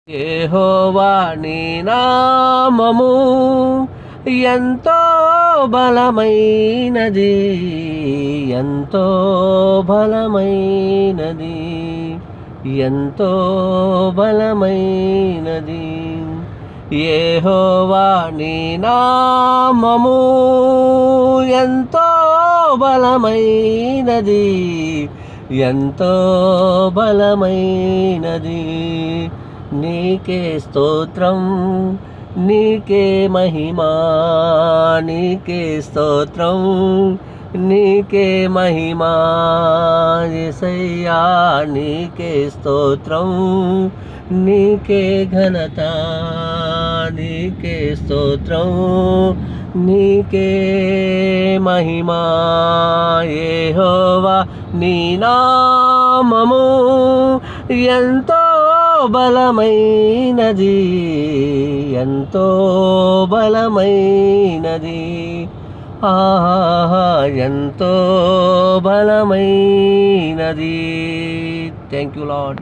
యెహోవా నీ నామము ఎంతో బలమైనది, ఎంతో బలమైనది, ఎంతో బలమైనది. యెహోవా నీ నామము ఎంతో బలమైనది, ఎంతో బలమైనది. నీకే స్తోత్రం, నీకే మహిమా, నీకే స్తోత్రం, నీకే మహిమా. యేసయ్యా నీకే స్తోత్రం, నీకే ఘనత, నీకే స్తోత్రం, నీకే మహిమా. యెహోవా నీ నామము ఎంతో బలమైనది, ఎంతో బలమైనది. ఆహా ఎంతో బలమైనది. Thank you lord.